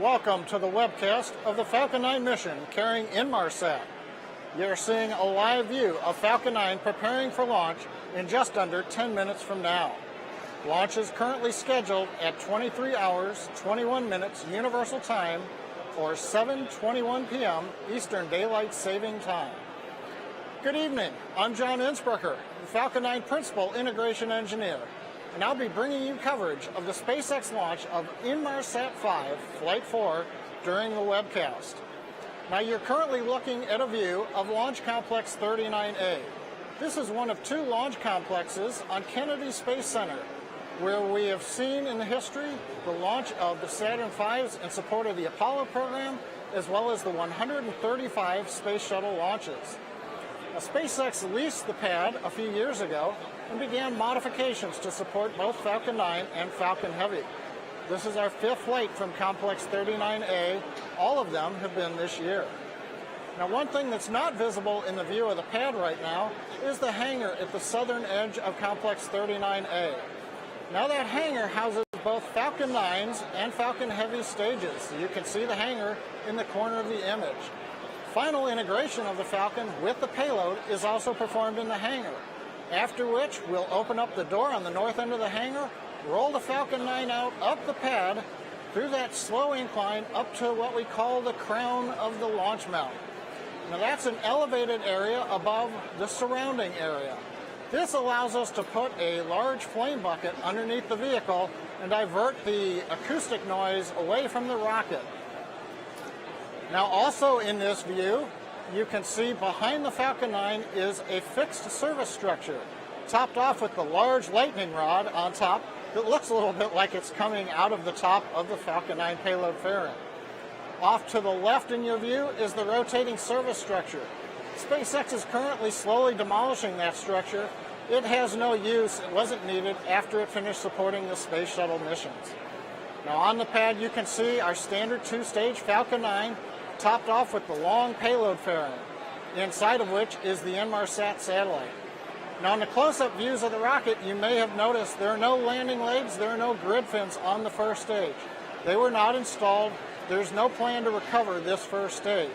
Welcome to the webcast of the Falcon 9 mission carrying Inmarsat. You're seeing a live view of Falcon 9 preparing for launch in just under 10 minutes from now. Launch is currently scheduled at 23 hours, 21 minutes Universal Time or 7:21 p.m. Eastern Daylight Saving Time. Good evening, I'm John Innsbrucker, the Falcon 9 Principal Integration Engineer, and I'll be bringing you coverage of the SpaceX launch of Inmarsat 5 Flight 4 during the webcast. Now you're currently looking at a view of Launch Complex 39A. This is one of two launch complexes on Kennedy Space Center, where we have seen in the history the launch of the Saturn V's in support of the Apollo program, as well as the 135 space shuttle launches. Now, SpaceX leased the pad a few years ago and began modifications to support both Falcon 9 and Falcon Heavy. This is our fifth flight from Complex 39A. All of them have been this year. Now, one thing that's not visible in the view of the pad right now is the hangar at the southern edge of Complex 39A. Now that hangar houses both Falcon 9s and Falcon Heavy stages. You can see the hangar in the corner of the image. Final integration of the Falcon with the payload is also performed in the hangar, after which we'll open up the door on the north end of the hangar, roll the Falcon 9 out up the pad through that slow incline up to what we call the crown of the launch mount. Now that's an elevated area above the surrounding area. This allows us to put a large flame bucket underneath the vehicle and divert the acoustic noise away from the rocket. Now also in this view, you can see behind the Falcon 9 is a fixed service structure, topped off with the large lightning rod on top that looks a little bit like it's coming out of the top of the Falcon 9 payload fairing. Off to the left in your view is the rotating service structure. SpaceX is currently slowly demolishing that structure. It has no use, it wasn't needed after it finished supporting the space shuttle missions. Now on the pad you can see our standard two-stage Falcon 9, topped off with the long payload fairing, inside of which is the Inmarsat satellite. Now in the close-up views of the rocket, you may have noticed there are no landing legs, there are no grid fins on the first stage. They were not installed. There's no plan to recover this first stage.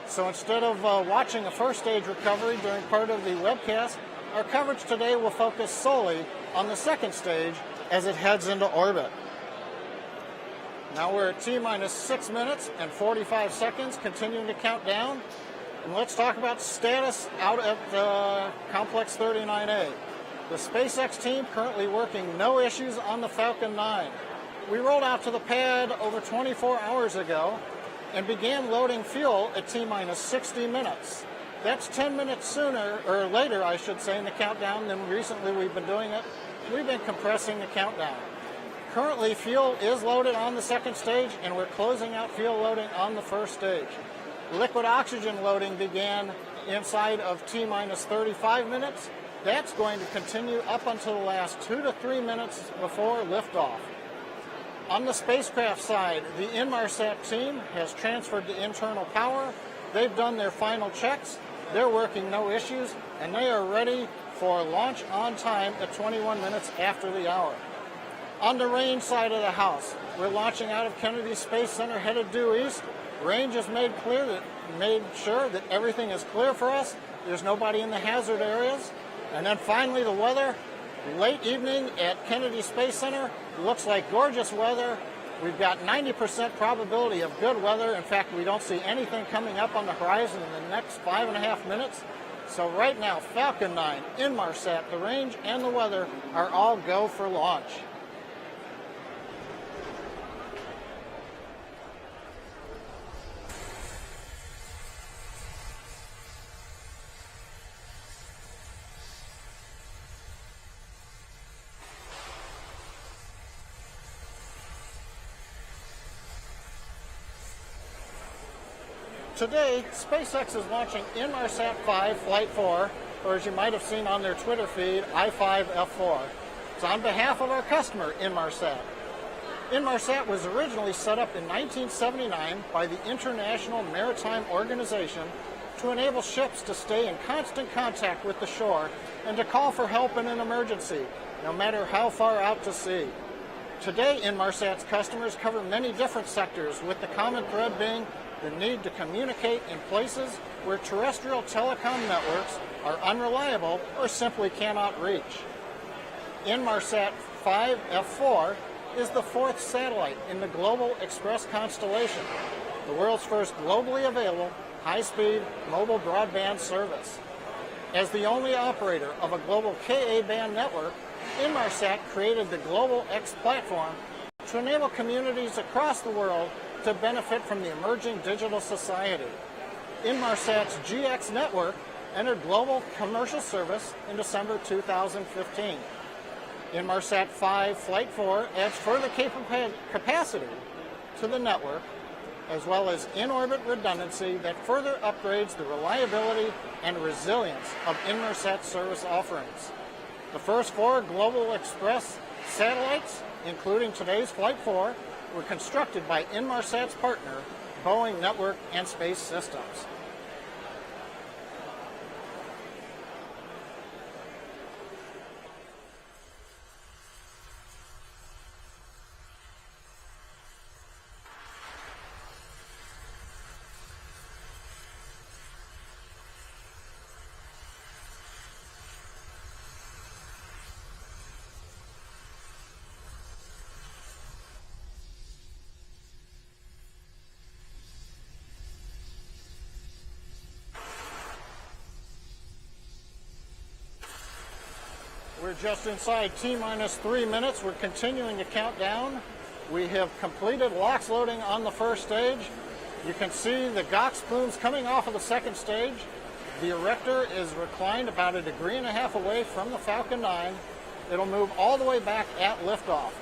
So instead of watching a first stage recovery during part of the webcast, our coverage today will focus solely on the second stage as it heads into orbit. Now we're at T-minus 6 minutes and 45 seconds, continuing to count down. And let's talk about status out at Complex 39A. The SpaceX team currently working no issues on the Falcon 9. We rolled out to the pad over 24 hours ago and began loading fuel at T-minus 60 minutes. That's 10 minutes sooner, or later I should say, in the countdown than recently we've been doing it. We've been compressing the countdown. Currently, fuel is loaded on the second stage, and we're closing out fuel loading on the first stage. Liquid oxygen loading began inside of T-minus 35 minutes. That's going to continue up until the last 2 to 3 minutes before liftoff. On the spacecraft side, the Inmarsat team has transferred to internal power. They've done their final checks. They're working no issues, and they are ready for launch on time at 21 minutes after the hour. On the range side of the house, we're launching out of Kennedy Space Center headed due east. Range has made sure that everything is clear for us. There's nobody in the hazard areas. And then finally the weather. Late evening at Kennedy Space Center. Looks like gorgeous weather. We've got 90% probability of good weather. In fact, we don't see anything coming up on the horizon in the next 5.5 minutes. So right now, Falcon 9, Inmarsat, the range, and the weather are all go for launch. Today, SpaceX is launching Inmarsat 5 Flight 4, or as you might have seen on their Twitter feed, I5F4. It's on behalf of our customer, Inmarsat. Inmarsat was originally set up in 1979 by the International Maritime Organization to enable ships to stay in constant contact with the shore and to call for help in an emergency, no matter how far out to sea. Today, Inmarsat's customers cover many different sectors, with the common thread being the need to communicate in places where terrestrial telecom networks are unreliable or simply cannot reach. Inmarsat 5F4 is the fourth satellite in the Global Express constellation, the world's first globally available high-speed mobile broadband service. As the only operator of a global Ka-band network, Inmarsat created the Global X platform to enable communities across the world to benefit from the emerging digital society. Inmarsat's GX network entered global commercial service in December 2015. Inmarsat 5 Flight 4 adds further capacity to the network, as well as in-orbit redundancy that further upgrades the reliability and resilience of Inmarsat service offerings. The first 4 Global Express satellites, including today's Flight 4, were constructed by Inmarsat's partner, Boeing Network and Space Systems. We're just inside T-minus 3 minutes. We're continuing to count down. We have completed LOX loading on the first stage. You can see the GOX plumes coming off of the second stage. The erector is reclined about 1.5 degrees away from the Falcon 9. It'll move all the way back at liftoff.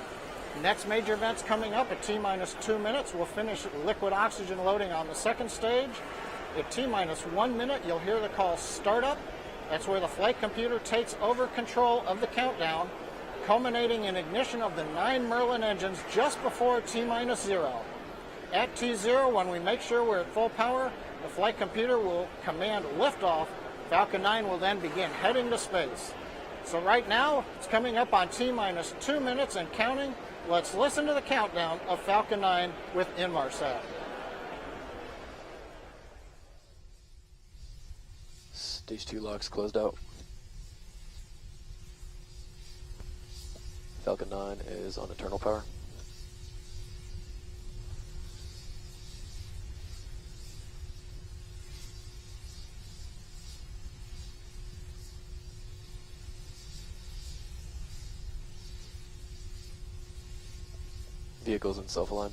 Next major event's coming up at T-minus 2 minutes. We'll finish liquid oxygen loading on the second stage. At T-minus 1 minute, you'll hear the call startup. That's where the flight computer takes over control of the countdown, culminating in ignition of the 9 Merlin engines just before T-minus 0. At T0, when we make sure we're at full power, the flight computer will command liftoff. Falcon 9 will then begin heading to space. So right now, it's coming up on T-minus 2 minutes and counting. Let's listen to the countdown of Falcon 9 with Inmarsat. Stage 2 LOX closed out. Falcon 9 is on eternal power. Vehicles in self-align.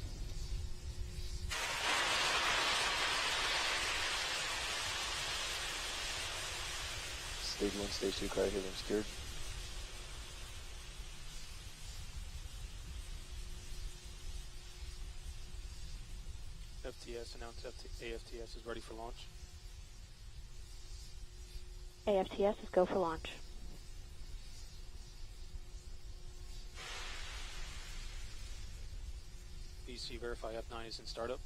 Stage 1, Stage 2 cryogenic secured. FTS announced AFTS is ready for launch. AFTS is go for launch. BC verify F9 is in startup.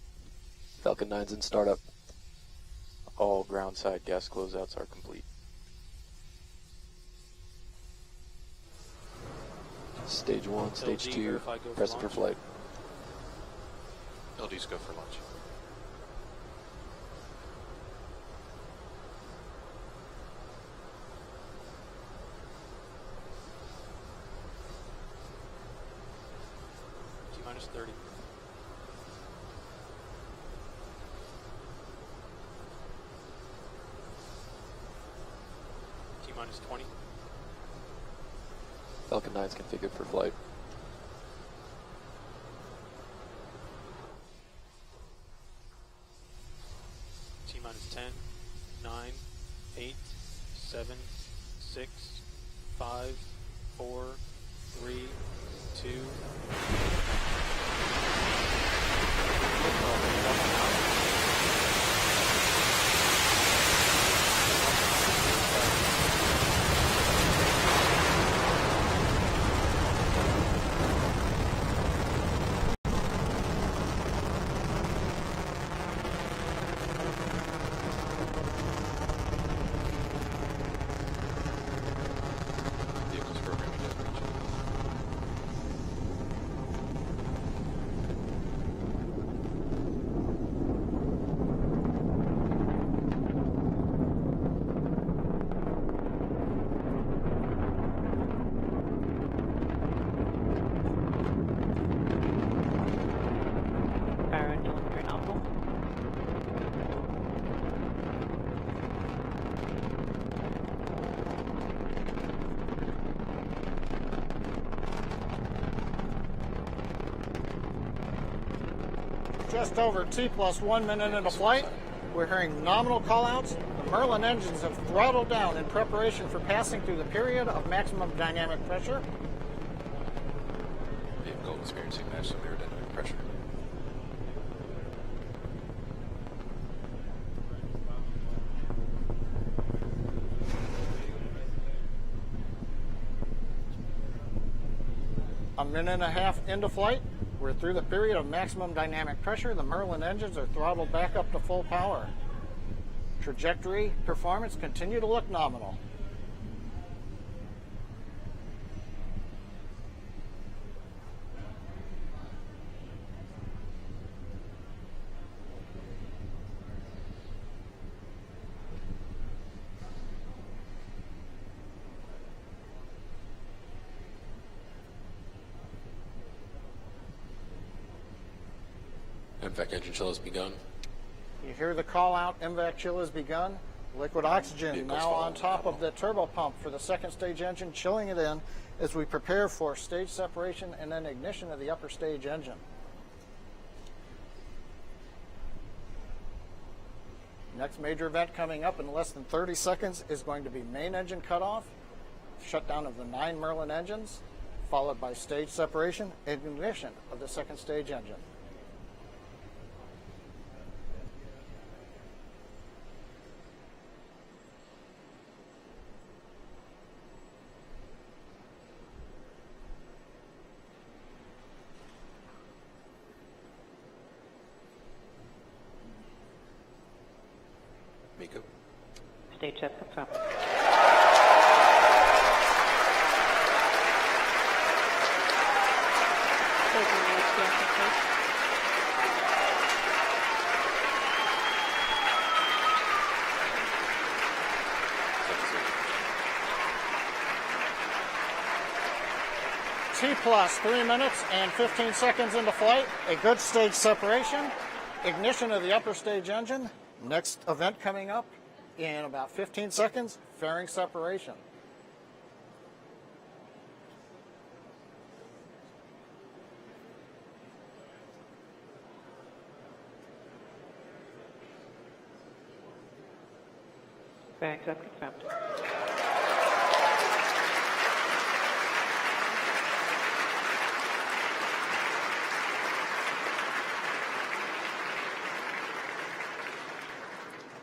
Falcon 9's in startup. All ground side gas closeouts are complete. Stage 1, Stage LG 2, verify go for pressing for launch. flight. LD's go for launch. T-minus 30. T-minus 20. Falcon 9's configured for flight. T-minus 10, 9, 8, 7, 6, 5, 4, 3, 2. Vehicles programming destination. Just over T plus 1 minute into flight, we're hearing nominal callouts. The Merlin engines have throttled down in preparation for passing through the period of maximum dynamic pressure. Vehicle experiencing maximum aerodynamic pressure. A minute and a half into flight, we're through the period of maximum dynamic pressure. The Merlin engines are throttled back up to full power. Trajectory performance continue to look nominal. MVAC engine chill has begun. You hear the call out, MVAC chill has begun. Liquid oxygen Vehicles now following on top of nominal. the turbo pump for the second stage engine, chilling it in as we prepare for stage separation and then ignition of the upper stage engine. Next major event coming up in less than 30 seconds is going to be main engine cutoff, shutdown of the 9 Merlin engines, followed by stage separation and ignition of the second stage engine. Miko. Stage set confirmed. Stage 1 AFTS complete. T plus 3 minutes and 15 seconds into flight, a good stage separation, ignition of the upper stage engine. Next event coming up in about 15 seconds, fairing separation. Bearings are confirmed.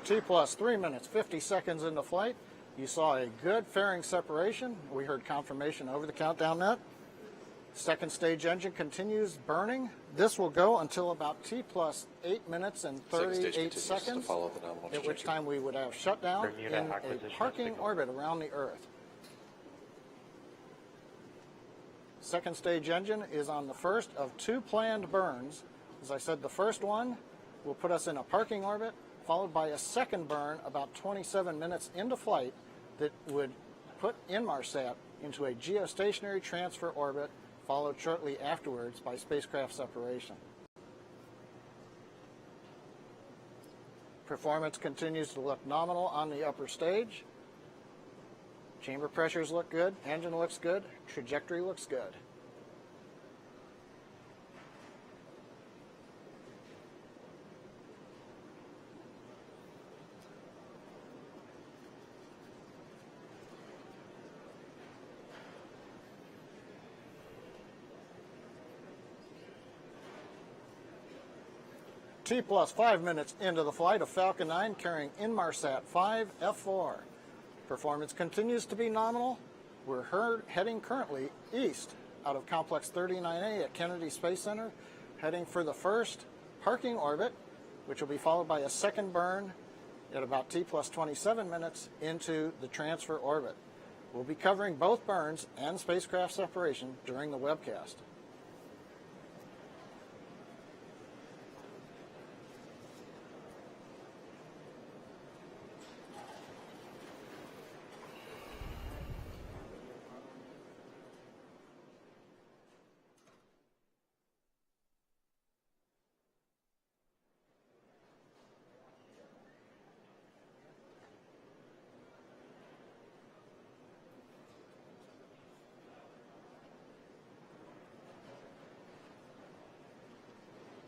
T plus 3 minutes, 50 seconds into flight. You saw a good fairing separation. We heard confirmation over the countdown net. Second stage engine continues burning. This will go until about T plus 8 minutes and Second stage 38 continues seconds, to follow the nominal at which trajectory. time we would have shutdown Bermuda in a acquisition parking signal. orbit around the Earth. Second stage engine is on the first of 2 planned burns. As I said, the first one will put us in a parking orbit, followed by a second burn about 27 minutes into flight that would put Inmarsat into a geostationary transfer orbit, followed shortly afterwards by spacecraft separation. Performance continues to look nominal on the upper stage. Chamber pressures look good, engine looks good, trajectory looks good. T plus 5 minutes into the flight of Falcon 9 carrying Inmarsat 5 F4. Performance continues to be nominal. We're heading currently east out of Complex 39A at Kennedy Space Center, heading for the first parking orbit, which will be followed by a second burn at about T plus 27 minutes into the transfer orbit. We'll be covering both burns and spacecraft separation during the webcast.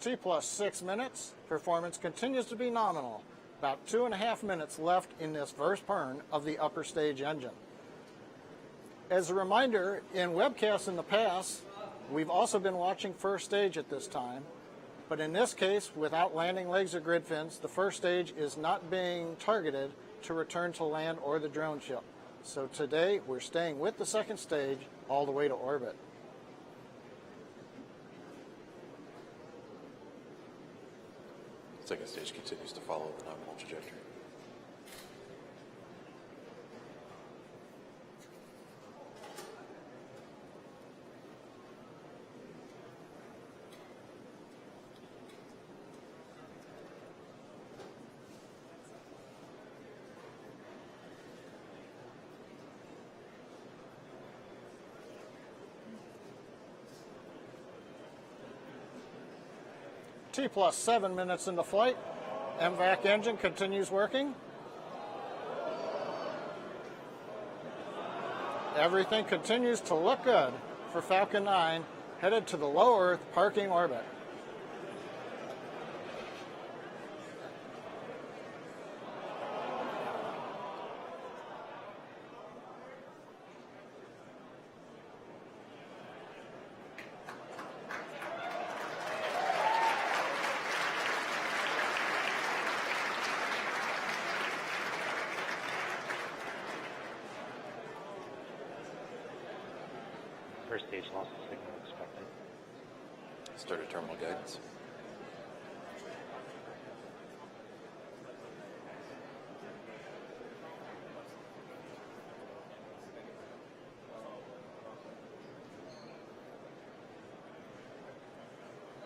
T plus 6 minutes. Performance continues to be nominal. About 2.5 minutes left in this first burn of the upper stage engine. As a reminder, in webcasts in the past, we've also been watching first stage at this time. But in this case, without landing legs or grid fins, the first stage is not being targeted to return to land or the drone ship. So today, we're staying with the second stage all the way to orbit. Second stage continues to follow the nominal trajectory. T plus 7 minutes into flight. MVAC engine continues working. Everything continues to look good for Falcon 9 headed to the low Earth parking orbit. First stage loss of signal expected. Started terminal guidance.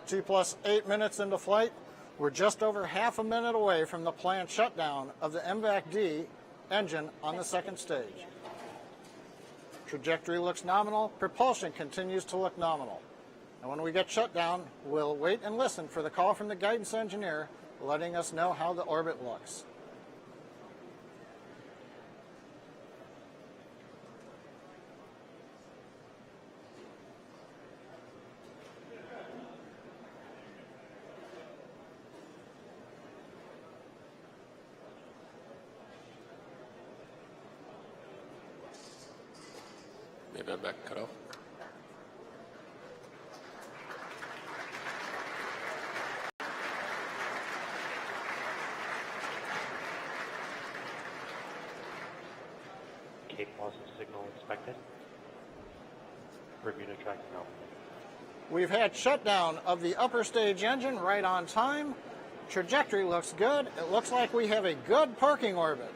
T plus 8 minutes into flight. We're just over half a minute away from the planned shutdown of the MVAC-D engine on the second stage. Trajectory looks nominal. Propulsion continues to look nominal. And when we get shut down, we'll wait and listen for the call from the guidance engineer letting us know how the orbit looks. Maybe I'm back cut off. Cape loss of signal expected. Bermuda tracking out. We've had shutdown of the upper stage engine right on time. Trajectory looks good. It looks like we have a good parking orbit.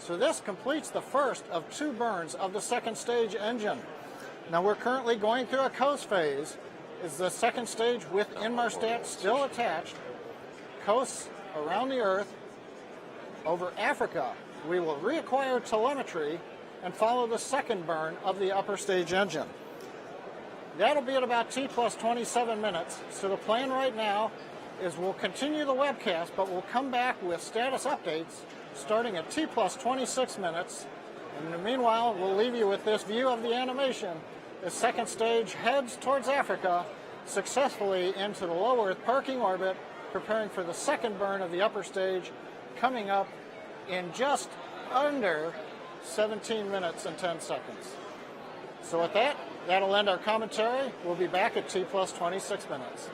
So this completes the first of 2 burns of the second stage engine. Now we're currently going through a coast phase. Is the second stage with Inmarsat still attached? Coasts around the Earth. Over Africa, we will reacquire telemetry and follow the second burn of the upper stage engine. That'll be at about T plus 27 minutes. So the plan right now is we'll continue the webcast, but we'll come back with status updates starting at T plus 26 minutes. And in the meanwhile, we'll leave you with this view of the animation. The second stage heads towards Africa, successfully into the low Earth parking orbit, preparing for the second burn of the upper stage, coming up in just under 17 minutes and 10 seconds. So with that, that'll end our commentary. We'll be back at T plus 26 minutes.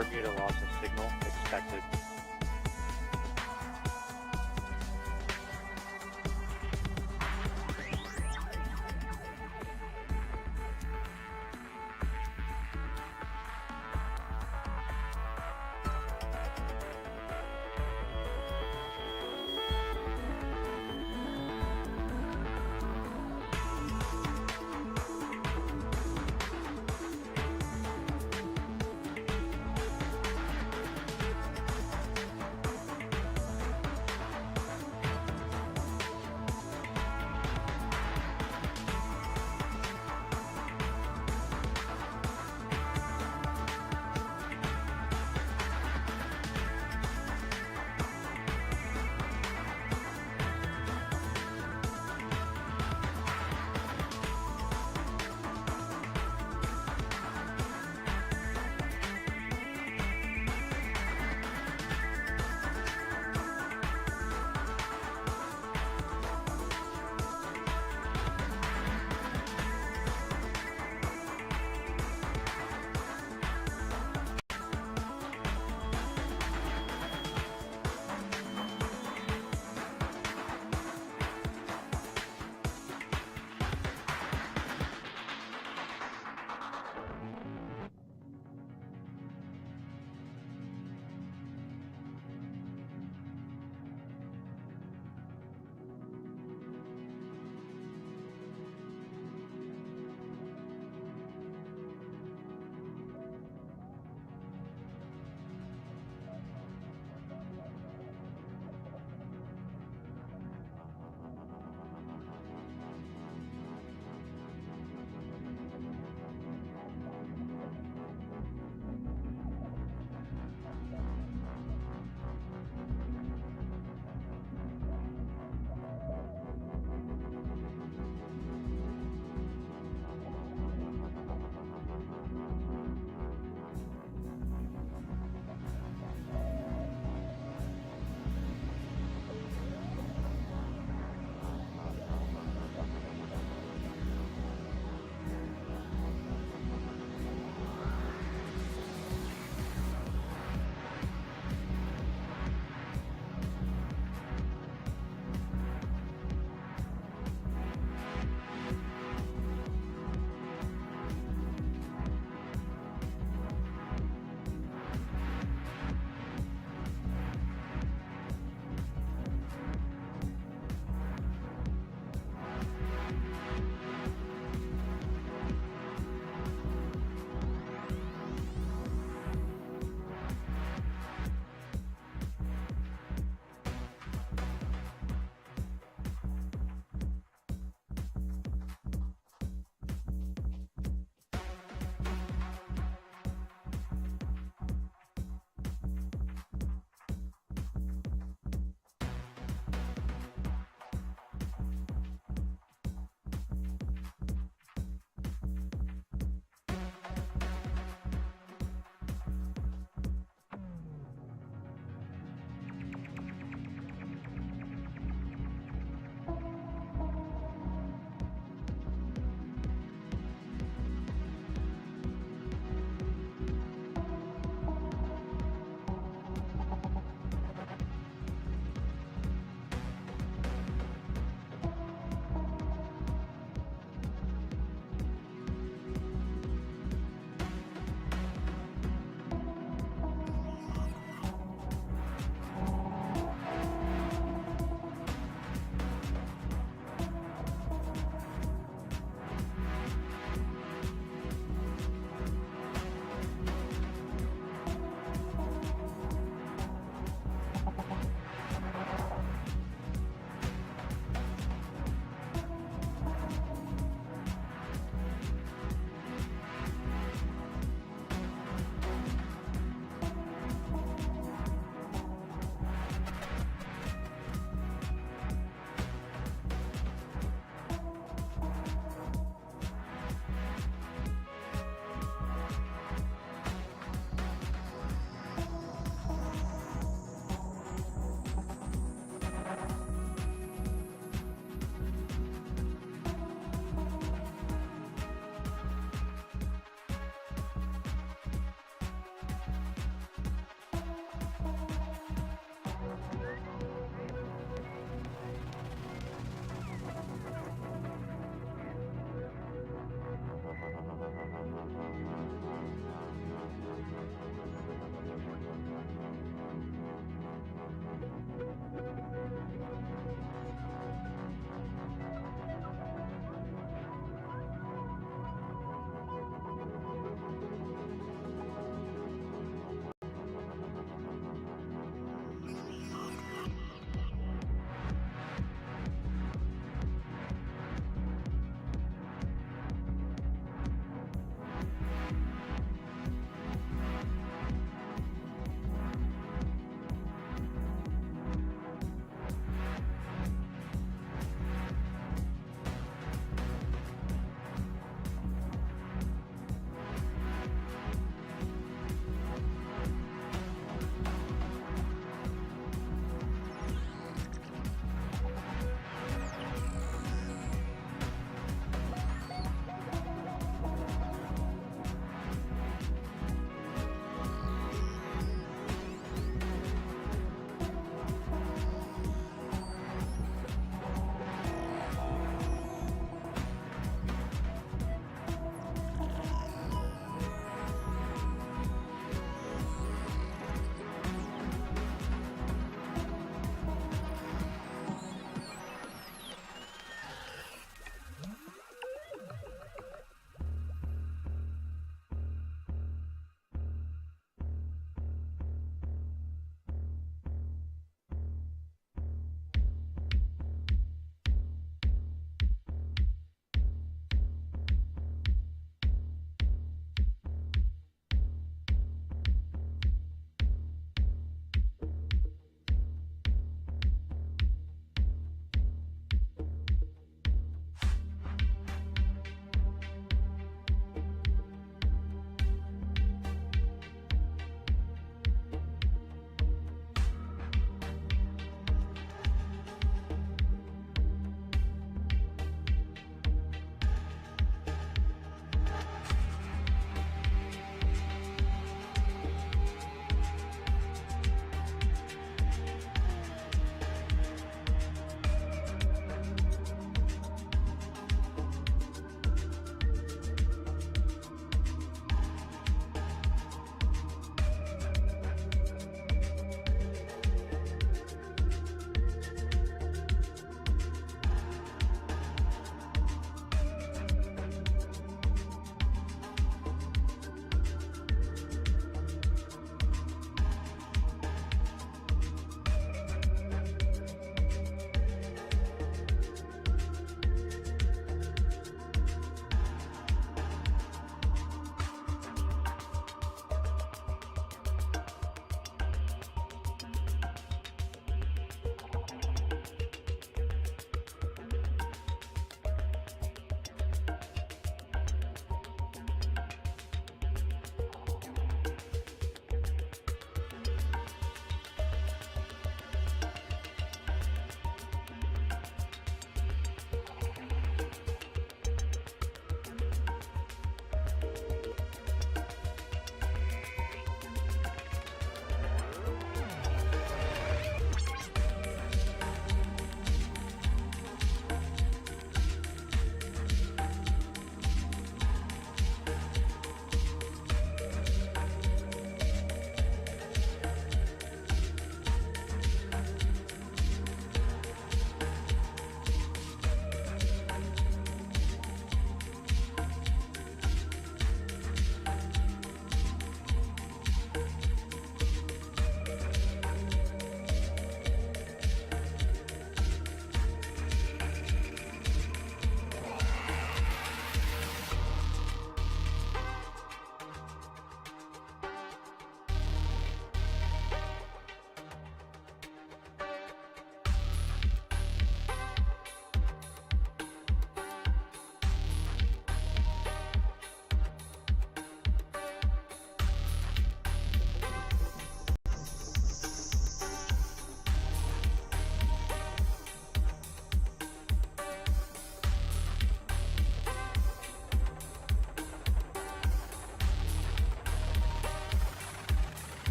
Bermuda loss of signal expected.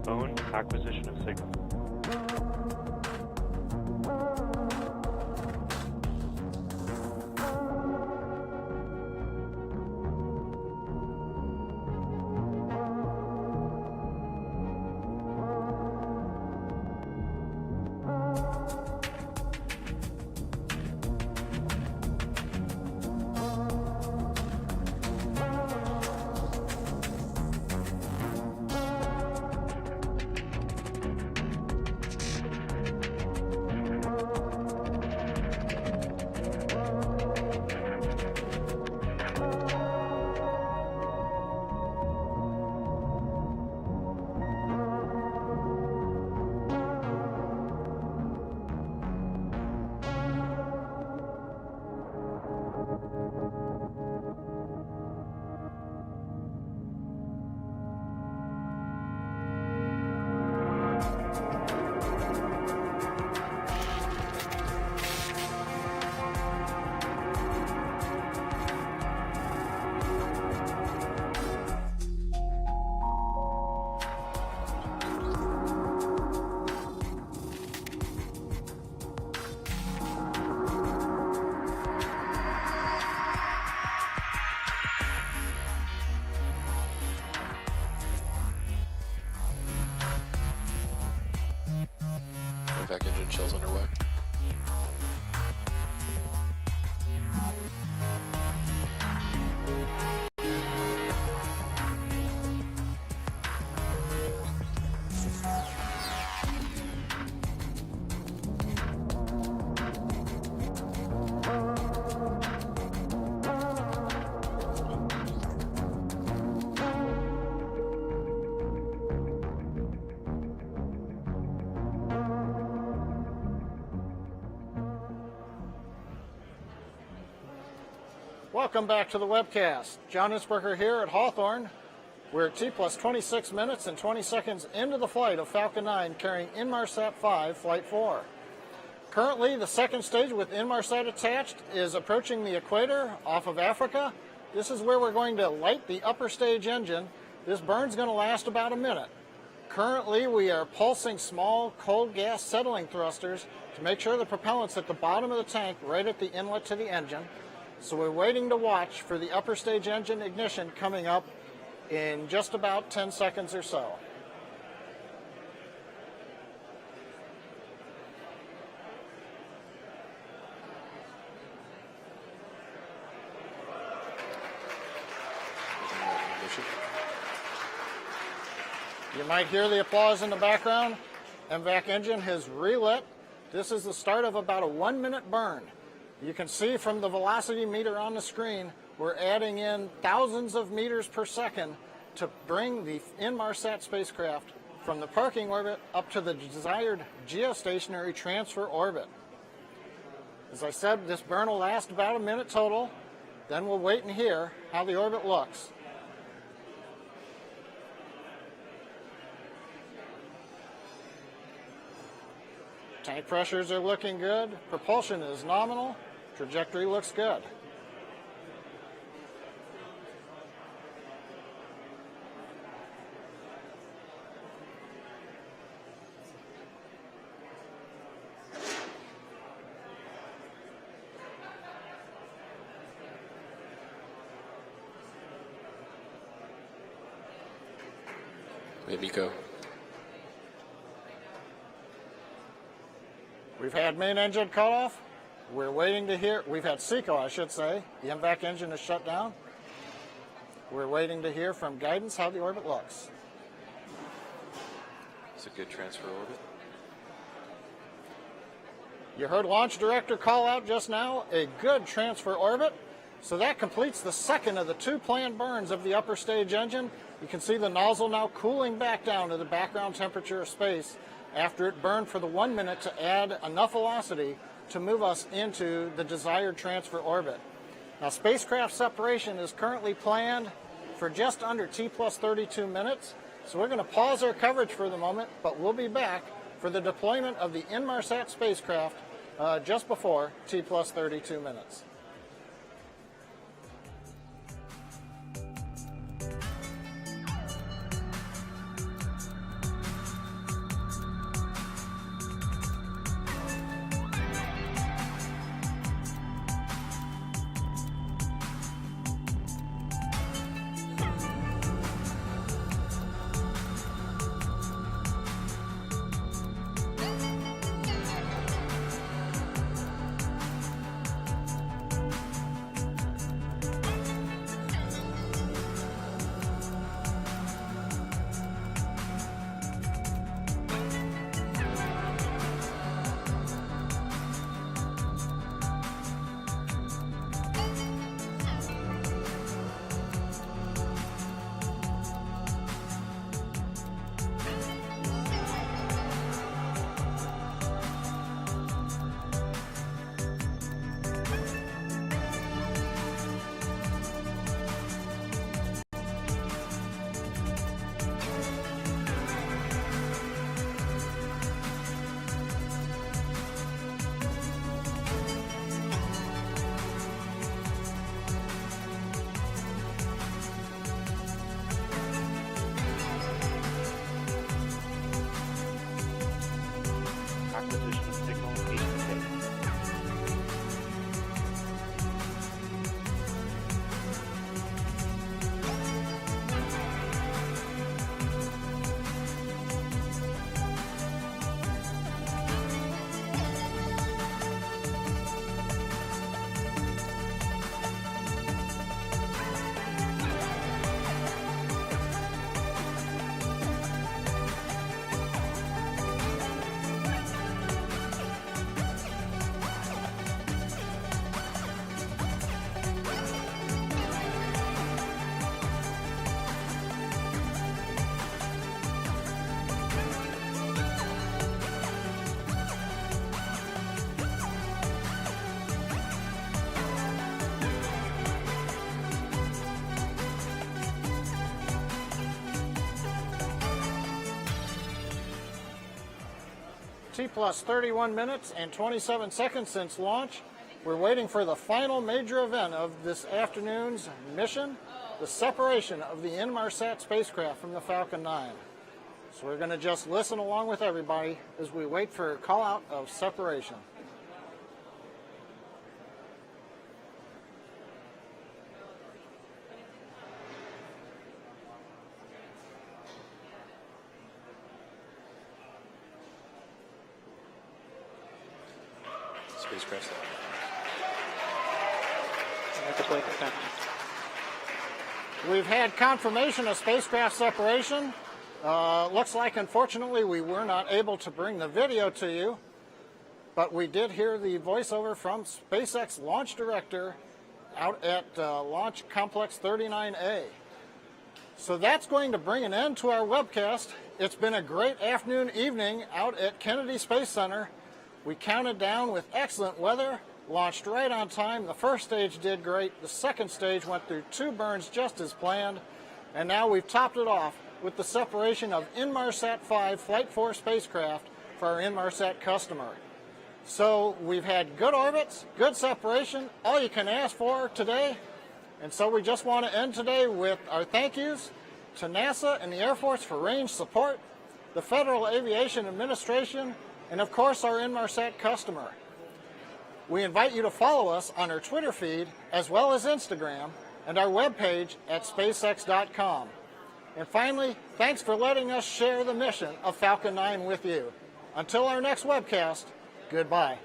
Postpone acquisition of signal. Back engine shells underway. Welcome back to the webcast. John Innsbrucker here at Hawthorne. We're at T plus 26 minutes and 20 seconds into the flight of Falcon 9 carrying Inmarsat 5 Flight 4. Currently, the second stage with Inmarsat attached is approaching the equator off of Africa. This is where we're going to light the upper stage engine. This burn's going to last about a minute. Currently, we are pulsing small cold gas settling thrusters to make sure the propellant's at the bottom of the tank right at the inlet to the engine. So we're waiting to watch for the upper stage engine ignition coming up in just about 10 seconds or so. Ignition. You might hear the applause in the background. MVAC engine has relit. This is the start of about a 1 minute burn. You can see from the velocity meter on the screen, we're adding in thousands of meters per second to bring the Inmarsat spacecraft from the parking orbit up to the desired geostationary transfer orbit. As I said, this burn will last about a minute total. Then we'll wait and hear how the orbit looks. Tank pressures are looking good. Propulsion is nominal. Trajectory looks good. Hey, Miko. We've had main engine cut off. We're waiting to hear, we've had SECO, I should say. The MVAC engine is shut down. We're waiting to hear from guidance how the orbit looks. It's a good transfer orbit. You heard Launch Director call out just now a good transfer orbit. So that completes the second of the two planned burns of the upper stage engine. You can see the nozzle now cooling back down to the background temperature of space after it burned for the 1 minute to add enough velocity to move us into the desired transfer orbit. Now, spacecraft separation is currently planned for just under T plus 32 minutes. So we're going to pause our coverage for the moment, but we'll be back for the deployment of the Inmarsat spacecraft just before T plus 32 minutes. plus 31 minutes and 27 seconds since launch. We're waiting for the final major event of this afternoon's mission, the separation of the Inmarsat spacecraft from the Falcon 9. So we're going to just listen along with everybody as we wait for a call out of separation. Spacecraft. Deploy confirmed. We've had confirmation of spacecraft separation. Looks like, unfortunately, we were not able to bring the video to you, but we did hear the voiceover from SpaceX launch director out at Launch Complex 39A. So that's going to bring an end to our webcast. It's been a great afternoon, evening out at Kennedy Space Center. We counted down with excellent weather, launched right on time. The first stage did great. The second stage went through 2 burns just as planned. And now we've topped it off with the separation of Inmarsat 5 Flight 4 spacecraft for our Inmarsat customer. So we've had good orbits, good separation, all you can ask for today. And so we just want to end today with our thank yous to NASA and the Air Force for range support, the Federal Aviation Administration, and of course our Inmarsat customer. We invite you to follow us on our Twitter feed as well as Instagram and our webpage at spacex.com. And finally, thanks for letting us share the mission of Falcon 9 with you. Until our next webcast, goodbye.